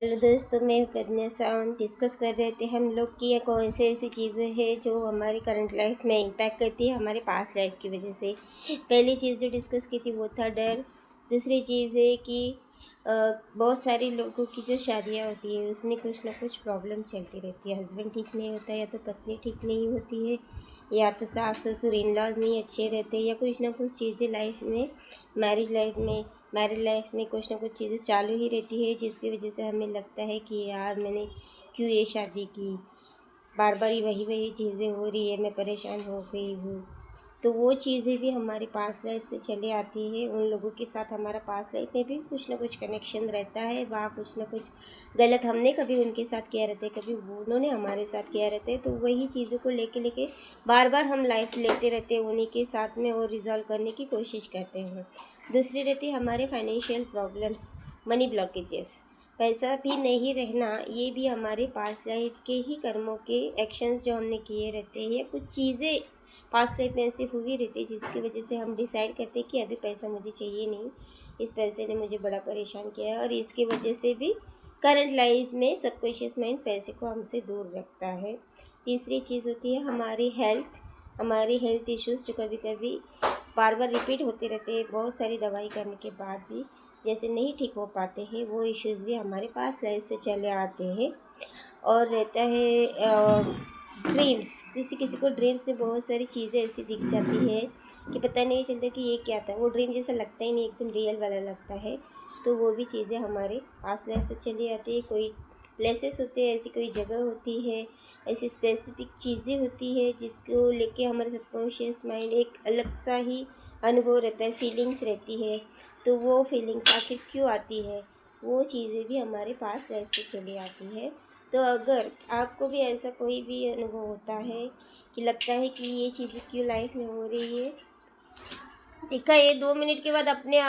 Hello दोस्तों, मैं प्रज्ञा Sawant. Discuss कर रहे थे हम लोग कि ये कौन से ऐसी चीज़ें हैं जो हमारी करंट लाइफ में इम्पैक्ट करती है हमारे पास्ट लाइफ की वजह से। पहली चीज़ जो डिस्कस की थी वो था डर। दूसरी चीज़ है कि बहुत सारे लोगों की जो शादियाँ होती है उसमें कुछ ना कुछ प्रॉब्लम चलती रहती है। हस्बैंड ठीक नहीं होता, या तो पत्नी ठीक नहीं होती है, या तो सास ससुर इन लॉज नहीं अच्छे रहते, या कुछ ना कुछ चीज़ें लाइफ में मैरिड लाइफ में कुछ ना कुछ चीज़ें चालू ही रहती है, जिसकी वजह से हमें लगता है कि यार मैंने क्यों ये शादी की, बार बार ही वही वही चीज़ें हो रही है, मैं परेशान हो गई हूँ। तो वो चीज़ें भी हमारे पास्ट लाइफ से चले आती है। उन लोगों के साथ हमारा पास्ट लाइफ में भी कुछ ना कुछ कनेक्शन रहता है। वहाँ कुछ ना कुछ गलत हमने कभी उनके साथ किया रहता है, कभी उन्होंने हमारे साथ किया रहता है। तो वही चीज़ों को लेके लेके बार बार हम लाइफ लेते रहते हैं उन्हीं के साथ में, और रिजॉल्व करने की कोशिश करते हैं। दूसरी रहती है हमारे फाइनेंशियल प्रॉब्लम्स, मनी ब्लॉकेजेस, पैसा भी नहीं रहना। ये भी हमारे पास्ट लाइफ के ही कर्मों के एक्शंस जो हमने किए रहते हैं। कुछ चीज़ें पास्ट लाइफ में ऐसी हुई रहती है जिसकी वजह से हम डिसाइड करते हैं कि अभी पैसा मुझे चाहिए नहीं, इस पैसे ने मुझे बड़ा परेशान किया है, और इसकी वजह से भी करंट लाइफ में सबकॉन्शियस माइंड पैसे को हमसे दूर रखता है। तीसरी चीज़ होती है हमारी हेल्थ इश्यूज़, जो कभी कभी बार बार रिपीट होते रहते हैं। बहुत सारी दवाई करने के बाद भी जैसे नहीं ठीक हो पाते हैं, वो इश्यूज़ भी हमारे पास लाइफ से चले आते हैं। और रहता है ड्रीम्स। किसी किसी को ड्रीम्स में बहुत सारी चीज़ें ऐसी दिख जाती है कि पता नहीं चलता कि ये क्या था। वो ड्रीम जैसा लगता ही नहीं, एकदम रियल वाला लगता है। तो वो भी चीज़ें हमारे पास लाइफ से चली आती है। कोई प्लेसेस होते हैं, ऐसी कोई जगह होती है, ऐसी स्पेसिफिक चीज़ें होती है जिसको लेके हमारे सबकॉन्शियस माइंड एक अलग सा ही अनुभव रहता है, फीलिंग्स रहती है। तो वो फीलिंग्स आखिर क्यों आती है, वो चीज़ें भी हमारे पास लाइफ से चली आती है। तो अगर आपको भी ऐसा कोई भी अनुभव होता है कि लगता है कि ये चीज़ें क्यों लाइफ में हो रही है, देखा ये 2 मिनट के बाद अपने आप